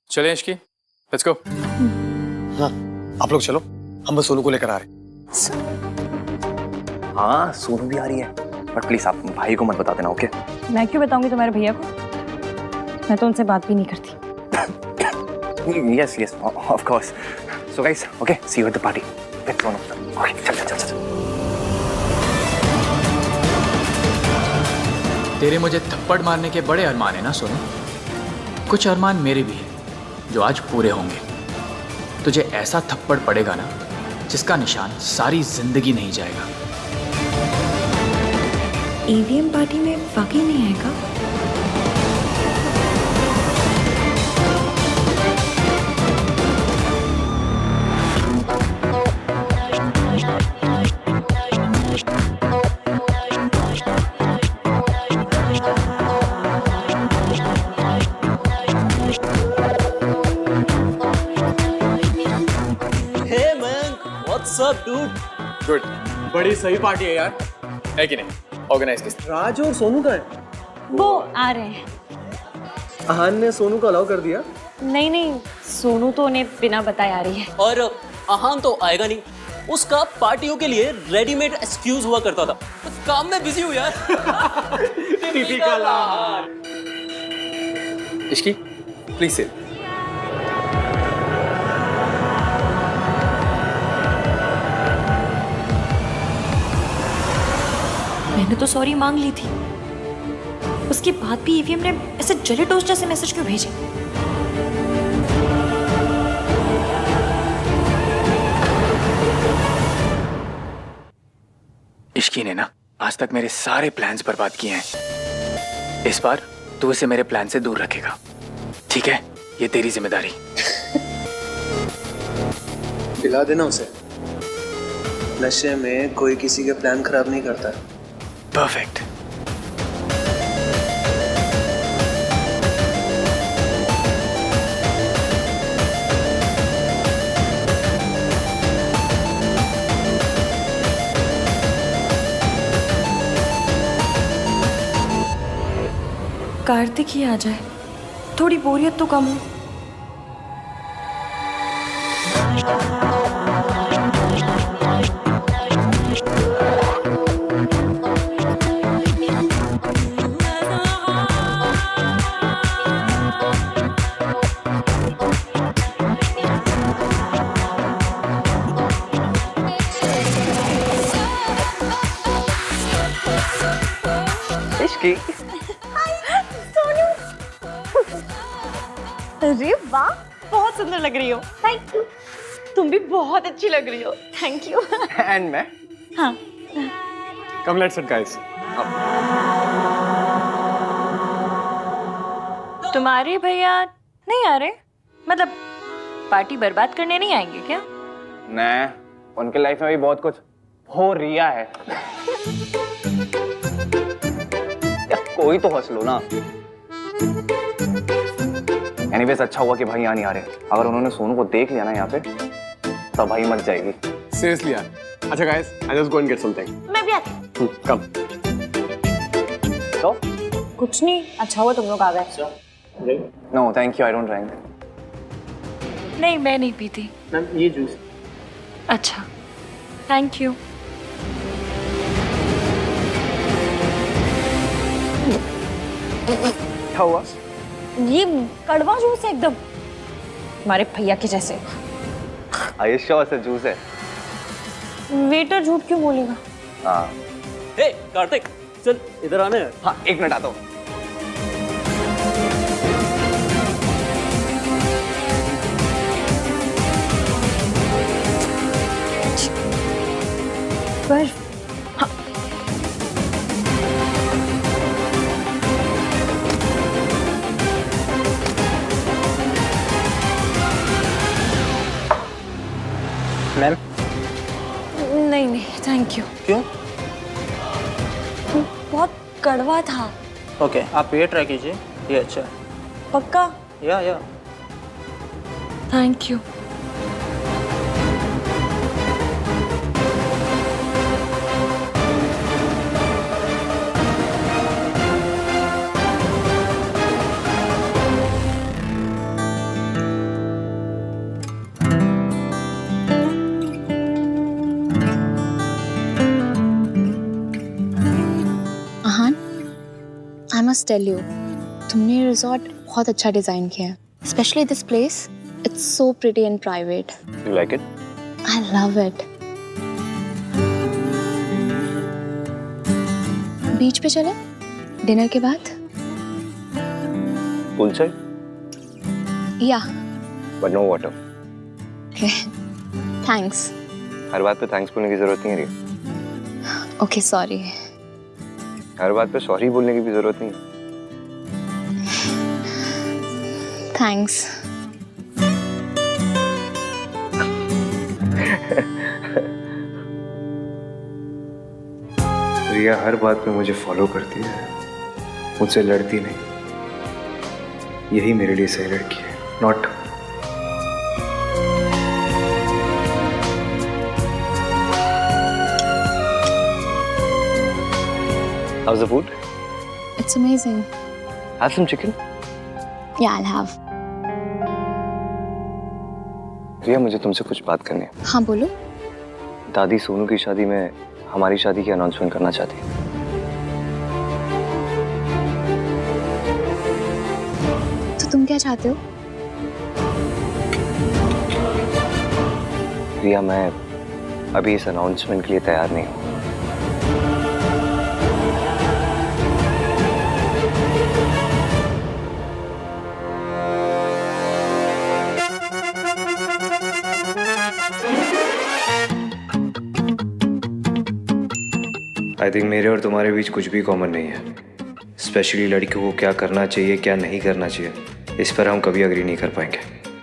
चले इश्की, लेट्स गो। हाँ आप लोग चलो, हम बस सोनू को लेकर आ रहे हैं। हाँ सोनू भी आ रही है, बट प्लीज आप भाई को मत बता देना, ओके? मैं क्यों बताऊंगी तुम्हारे भैया को? मैं तो उनसे बात भी नहीं करती। Yes, of course. So guys, okay, see you at the party. Let's go. Okay, चल. तेरे मुझे थप्पड़ मारने के बड़े अरमान है ना सोनू? कुछ अरमान मेरे भी हैं जो आज पूरे होंगे। तुझे ऐसा थप्पड़ पड़ेगा ना जिसका निशान सारी जिंदगी नहीं जाएगा। ईवीएम पार्टी में वाकई नहीं आएगा? Up dude? गुड, बड़ी सही पार्टी है यार, है कि नहीं? ऑर्गेनाइज किस राज और सोनू का है? वो आ रहे हैं। अहान ने सोनू को अलाउ कर दिया? नहीं नहीं, सोनू तो उन्हें बिना बताए आ रही है। और अहान तो आएगा नहीं, उसका पार्टियों के लिए रेडीमेड एक्सक्यूज हुआ करता था। काम में बिजी हूँ यार। Typical Ahaan. Ishki, please sit. मैंने तो सॉरी मांग ली थी, उसके बाद भी ईवीएम ने ऐसे जले टोस्ट जैसे मैसेज क्यों भेजे? इश्की ने ना आज तक मेरे सारे प्लान्स बर्बाद किए हैं। इस बार तू इसे मेरे प्लान से दूर रखेगा, ठीक है? ये तेरी जिम्मेदारी। दिला देना उसे, नशे में कोई किसी के प्लान खराब नहीं करता। परफेक्ट। कार्तिक ही आ जाए, थोड़ी बोरियत तो कम हो। इश्की, अरे वाह, बहुत सुंदर लग रही हो। Thank you. तुम भी बहुत अच्छी लग रही हो। Thank you. एंड मैं? हाँ। Come let's it guys. तुम्हारे भैया नहीं आ रहे? मतलब पार्टी बर्बाद करने नहीं आएंगे क्या? नहीं, उनके लाइफ में भी बहुत कुछ हो रिया है। या कोई तो हंस लो ना। एनीवेज अच्छा हुआ कि भाई यहाँ नहीं आ रहे। अगर उन्होंने सोनू को देख लिया ना यहाँ पे, तो भाई मच जाएगी। सीरियसली यार। अच्छा guys, I just go and get something. मैं भी आती। कम। तो कुछ नहीं, अच्छा हुआ तुम लोग आ गए। No thank you, I don't drink. नहीं, मैं नहीं पीती। मैम ये जूस। अच्छा, थैंक यू। क्या हुआ? ये कड़वा जूस है एकदम, हमारे भैया के जैसे। आयुष्या से जूस है। वेटर झूठ क्यों बोलेगा? हाँ। हे कार्तिक, चल इधर आने। हाँ, एक मिनट आता हूँ। पर मैम। नहीं नहीं, थैंक यू। क्यों? बहुत कड़वा था। ओके, आप ये ट्राई कीजिए, ये अच्छा है। पक्का? Yeah thank you. I must tell you, तुमने रिजॉर्ट बहुत अच्छा डिजाइन किया है, specially this place. It's so pretty and private. You like it? I love it. Beach पे चले डिनर के बाद? पूल चाय? Yeah but no water. Thanks. हर बात पे थैंक्स बोलने की जरूरत नहीं है रिया। Okay sorry. हर बात पे सॉरी बोलने की भी जरूरत नहीं है। थैंक्स। रिया हर बात में मुझे फॉलो करती है, मुझसे लड़ती नहीं। यही मेरे लिए सही लड़की है, not How's the food? It's amazing. Have some chicken. Yeah, I'll have. रिया, मुझे तुमसे कुछ बात करनी है। हाँ बोलो। दादी सोनू की शादी में हमारी शादी की अनाउंसमेंट करना चाहती है। तो तुम क्या चाहते हो? रिया, मैं अभी इस अनाउंसमेंट के लिए तैयार नहीं हूँ। आई थिंक मेरे और तुम्हारे बीच कुछ भी कॉमन नहीं है। स्पेशली लड़कियों को क्या करना चाहिए, क्या नहीं करना चाहिए, इस पर हम कभी अग्री नहीं कर पाएंगे।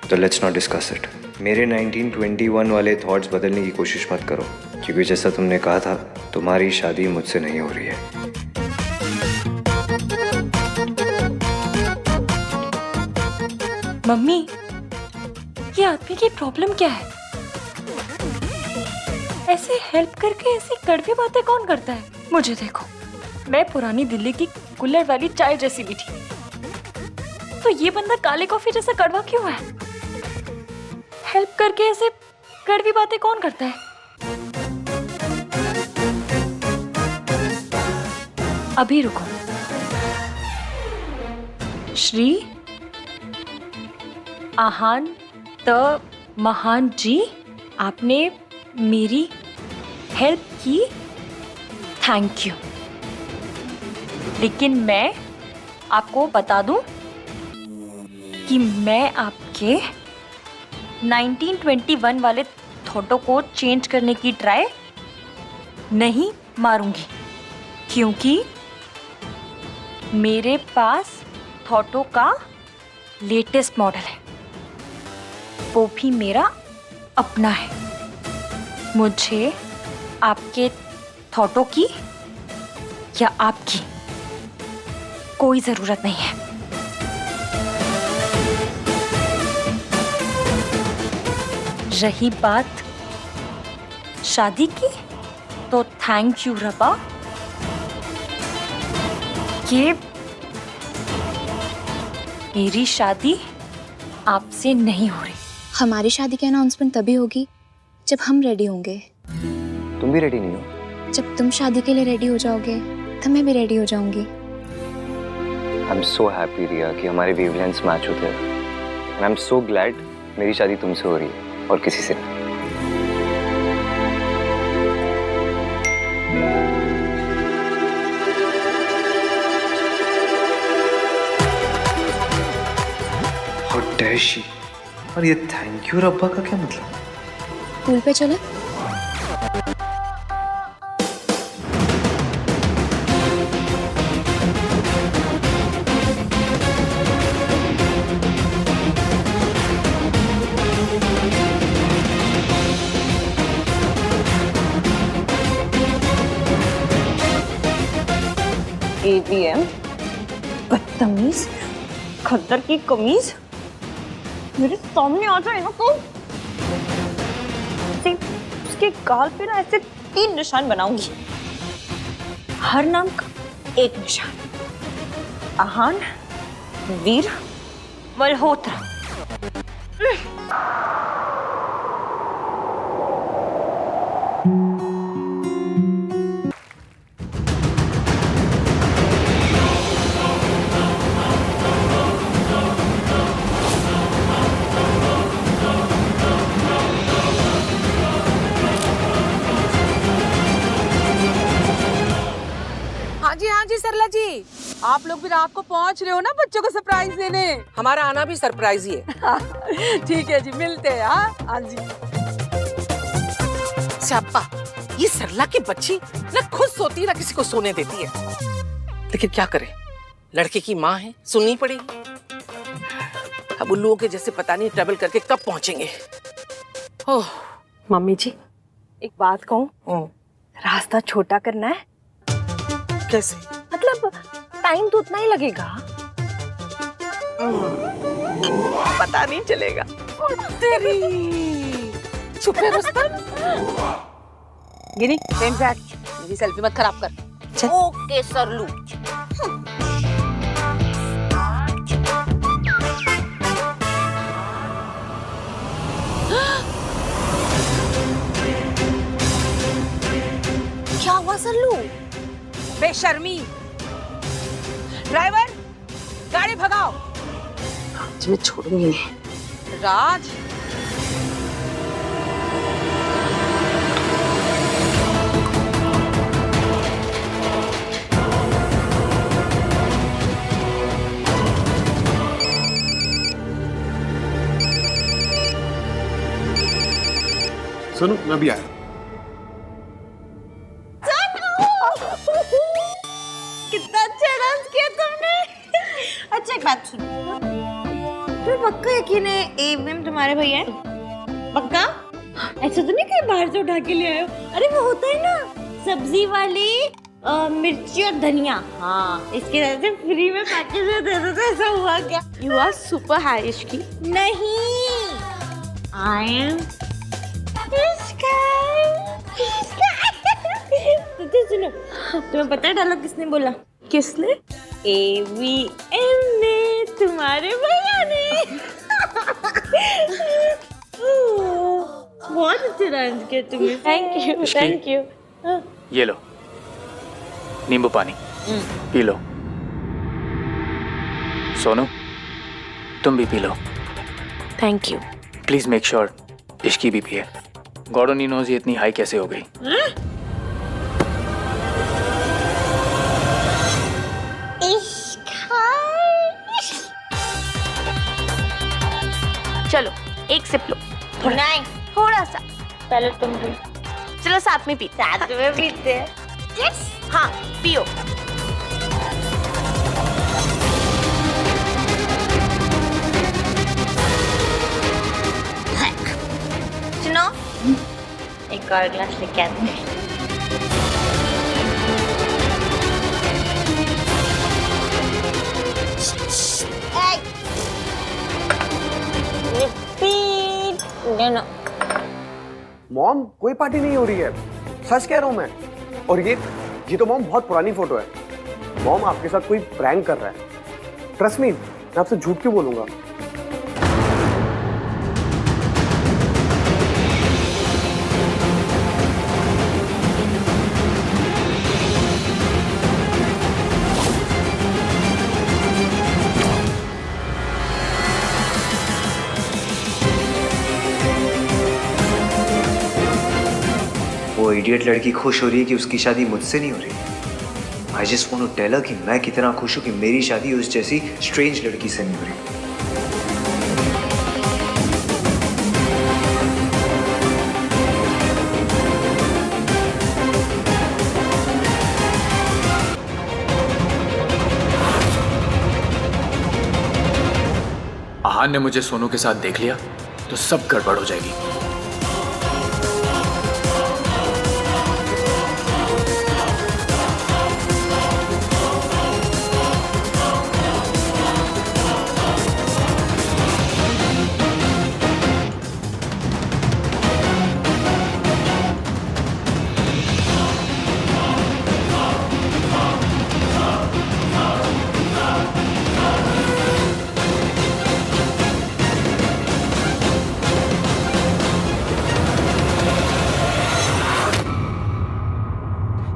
तो लेट्स नॉट डिस्कस इट। मेरे 1921 वाले थॉट्स बदलने की कोशिश मत करो, क्योंकि जैसा तुमने कहा था, तुम्हारी शादी मुझसे नहीं हो रही है। मम्मी, ये आदमी की प्रॉब्लम क्या है? ऐसे हेल्प करके ऐसी कड़वी बातें कौन करता है? मुझे देखो, मैं पुरानी दिल्ली की कुल्हड़ वाली चाय जैसी भी थी, तो ये बंदा काले कॉफी जैसा कड़वा क्यों है? हेल्प करके ऐसे कड़वी बातें कौन करता है? अभी रुको। श्री आहान त महान जी, आपने मेरी हेल्प की, थैंक यू। लेकिन मैं आपको बता दूं कि मैं आपके 1921 वाले थॉटों को चेंज करने की ट्राई नहीं मारूंगी, क्योंकि मेरे पास थॉटो का लेटेस्ट मॉडल है, वो भी मेरा अपना है। मुझे आपके थॉटों की या आपकी कोई जरूरत नहीं है। रही बात शादी की, तो थैंक यू रबा, कि मेरी शादी आपसे नहीं हो रही। हमारी शादी की अनाउंसमेंट तभी होगी जब हम रेडी होंगे। तुम भी रेडी नहीं हो? जब तुम शादी के लिए रेडी हो जाओगे, तब मैं भी रेडी हो जाऊंगी। आई एम सो हैप्पी रिया कि हमारे वेवलेंथ्स मैच होते हैं, and I am so glad मेरी शादी तुमसे हो रही है और किसी से नहीं। How dare she? और ये थैंक यू रब्बा का क्या मतलब? पूल पे चले? ATM, बदतमीज, खद्दर की कमीज, मेरे सामने आ जाए ना तो उसके गाल पे ना ऐसे 3 निशान बनाऊंगी। हर नाम का एक निशान। आहान, वीर, मल्होत्रा। हाँ जी सरला जी, आप लोग भी रात को पहुंच रहे हो ना बच्चों को सरप्राइज देने। हमारा आना भी सरप्राइज ही है। ठीक है जी, मिलते हैं। हाँ जी। स्याप्पा, ये सरला की बच्ची ना खुद सोती ना किसी को सोने देती है, लेकिन क्या करे, लड़के की माँ है, सुननी पड़ेगी। अब उल्लुओं के जैसे पता नहीं ट्रैवल करके कब पहुंचेंगे। ओह मम्मी जी, एक बात कहूँ, रास्ता छोटा करना है। कैसे? मतलब टाइम तो उतना ही लगेगा, पता नहीं चलेगा। तेरी चुप है रुस्तम। गिनी, मेरी सेल्फी मत खराब कर। ओके सरलू। क्या हुआ सरलू? बेशर्मी। ड्राइवर, गाड़ी भगाओ। आज मैं छोड़ूंगी नहीं। राज, सुनो मैं भी आया। कितना अच्छा डांस किया तुमने। अच्छा एक बात सुनो, तुम्हें पक्का यकीन है एवं तुम्हारे भैया है? पक्का? ऐसा तो नहीं कहीं बाहर से उठा के ले आए हो? अरे वो होता है ना सब्जी वाली मिर्ची और धनिया, हाँ इसके वजह से फ्री में पैकेज में दे देते। ऐसा हुआ क्या? You are super high Ishki. नहीं, आई एम तो सुनो, तुम्हें पता है डायलॉग किसने बोला? किसने? AVM ने, तुम्हारे भैया ने। बहुत अच्छा डांस किया तुमने। Thank you, thank you. ये लो नींबू पानी, पी लो। सोनू तुम भी P low. Thank you. Please make sure Ishki भी पिए। गॉड ओनली नोज ये इतनी हाई कैसे हो गई। चलो एक सिप लो। नहीं, थोड़ा सा। पहले तुम भी। चलो साथ में पीते। साथ में पीते हैं। यस, हाँ पियो। सुनो, एक और ग्लास लेके आते हैं। मॉम कोई पार्टी नहीं हो रही है, सच कह रहा हूं मैं। और ये तो मॉम बहुत पुरानी फोटो है। मॉम आपके साथ कोई प्रैंक कर रहा है। ट्रस्ट मी, मैं आपसे झूठ क्यों बोलूंगा। वो इडियट लड़की खुश हो रही है कि उसकी शादी मुझसे नहीं हो रही। I just want to tell her कि मैं कितना खुश हूं कि मेरी शादी उस जैसी स्ट्रेंज लड़की से नहीं हो रही। आहान ने मुझे सोनू के साथ देख लिया तो सब गड़बड़ हो जाएगी।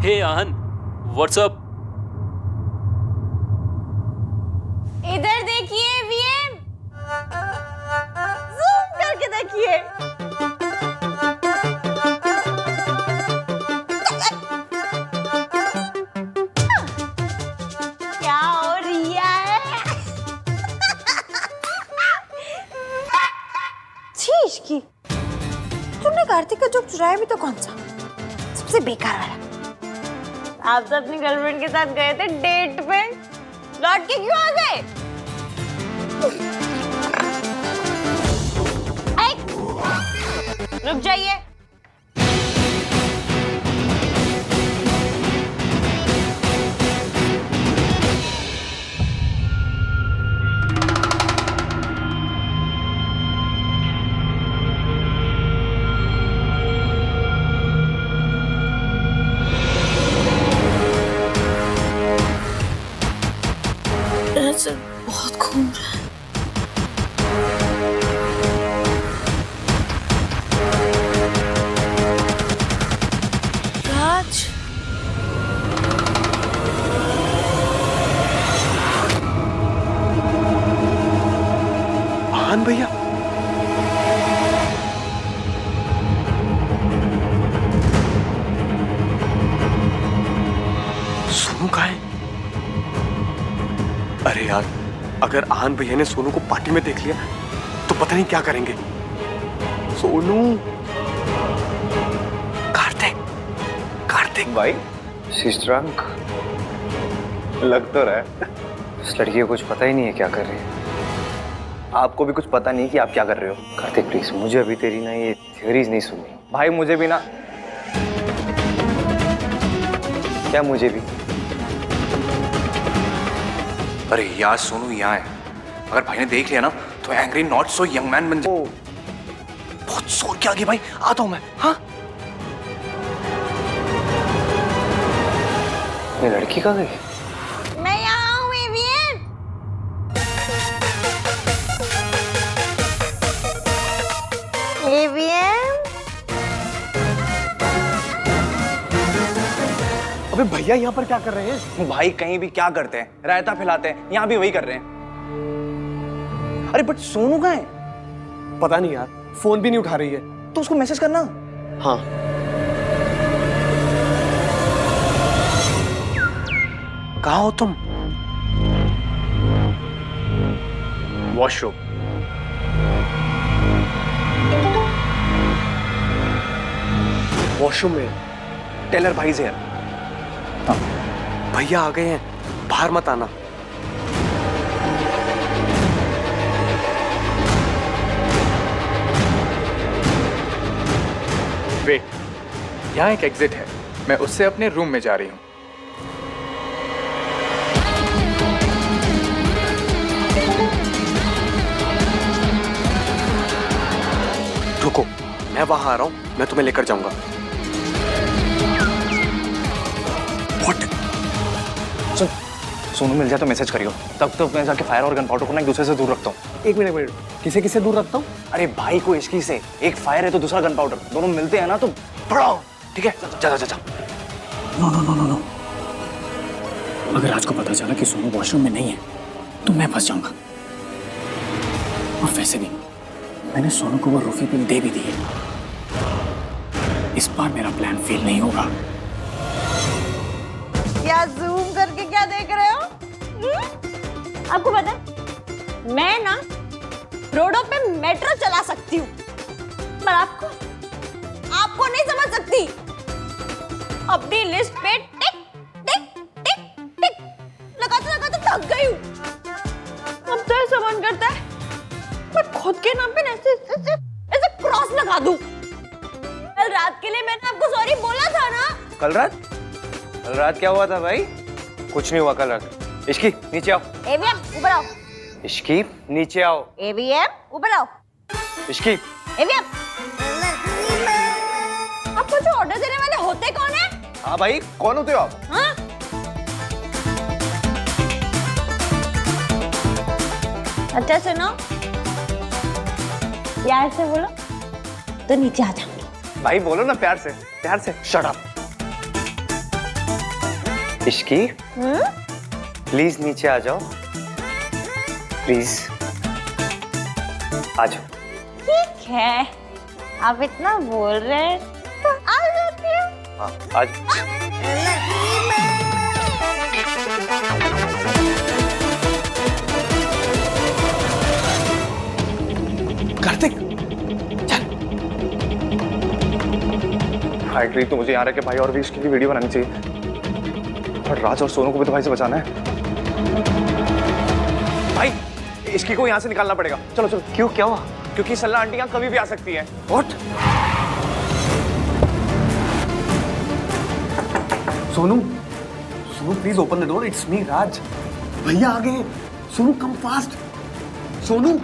हे आहन, व्हाट्सअप? इधर देखिए वीएम, जूम करके देखिए। क्या हो रिया है? छी की तुमने कार्तिक का जोक चुराया भी तो कौन सा? सबसे बेकार वाला। आप तो अपनी गर्लफ्रेंड के साथ गए थे डेट पे, लौट के क्यों आ गए? रुक जाइए। सिर बहुत घूम रहा है। राज, आन भैया, सोनू कहाँ है? अरे यार, अगर आन भैया ने सोनू को पार्टी में देख लिया तो पता नहीं क्या करेंगे। सोनू, कार्तिक, कार्तिक भाई शीश ड्रंक लग तो रहा है। इस लड़की को कुछ पता ही नहीं है क्या कर रही है। आपको भी कुछ पता नहीं कि आप क्या कर रहे हो। कार्तिक प्लीज, मुझे अभी तेरी ना ये थ्योरीज नहीं सुननी। भाई मुझे भी ना। क्या मुझे भी? अरे यार सोनू यहाँ है, अगर भाई ने देख लिया ना तो angry not so young man बन जाए। बहुत जोर के आगे भाई, आता हूं मैं। हाँ ये लड़की कहाँ गई? मैं यहाँ हूँ एवियन। एवियन, अबे भैया यहाँ पर क्या कर रहे हैं? भाई कहीं भी क्या करते हैं, रायता फैलाते हैं, यहाँ भी वही कर रहे हैं। अरे बट सोनू कहाँ है? पता नहीं यार, फोन भी नहीं उठा रही है। तो उसको मैसेज करना। हाँ, कहाँ हो तुम? वॉशरूम। वॉशरूम में? टेलर भाई से यार। भैया आ गए हैं, बाहर मत आना। वेट, यहाँ एक एग्जिट है, मैं उससे अपने रूम में जा रही हूँ। रुको, मैं वहां आ रहा हूँ, मैं तुम्हें लेकर जाऊंगा। What? सुन, सोनू मिल जाए तो मैसेज करियो। तब तो मैं जाके फायर और गन पाउडर को ना एक दूसरे से दूर रखता हूँ। एक मिनट, किसे किसे दूर रखता हूँ? अरे भाई को इश्की से, एक फायर है तो दूसरा गन पाउडर, दोनों मिलते हैं ना तो पड़ाओ। ठीक है, जा जा जा। No no no no no, अगर आज को पता चला कि सोनू वॉशरूम में नहीं है तो मैं फंस जाऊंगा। और वैसे भी मैंने सोनू को वो रूफी पिल दे भी दी है। इस बार मेरा प्लान फेल नहीं होगा। क्या जूम करके क्या देख रहे हो? आपको पता है, मैं ना रोडों पे मेट्रो चला सकती हूँ, पर आपको नहीं समझ सकती। अपनी लिस्ट पे टिक टिक टिक टिक लगाते थक गई हूँ। अब तो ऐसा मन करता है मैं खुद के नाम पे ऐसे क्रॉस लगा दूं। कल रात के लिए मैंने आपको सॉरी बोला था ना। कल रात क्या हुआ था भाई? कुछ नहीं हुआ कल रात। इश्की नीचे आओ। एवीएम ऊपर आओ। इश्की नीचे आओ। एवीएम ऊपर आओ। इश्की एवीएम, आप मुझे ऑर्डर देने वाले होते कौन है? हाँ भाई, कौन होते हो आप? हाँ? अच्छा सुनो, प्यार से बोलो तो नीचे आ जाऊंगी। भाई बोलो ना प्यार से, प्यार से। Shut up. इश्की प्लीज नीचे आ जाओ, प्लीज आ जाओ। ठीक है, आप इतना बोल रहे हैं तो आ जाती हूँ। हाँ आ जाओ। कार्तिक, फाइनली तो मुझे यहाँ रह के भाई और भी इसकी भी वीडियो बनानी चाहिए, और राज और सोनू को भी तो भाई से बचाना है। भाई इसकी को यहाँ से निकालना पड़ेगा। चलो चलो। क्यों, क्या हुआ? क्योंकि सल्ला आंटी यहाँ कभी भी आ सकती है। What? Sonu, please open the door, it's me Raj. भैया आ गए हैं। Sonu come fast. सोनू।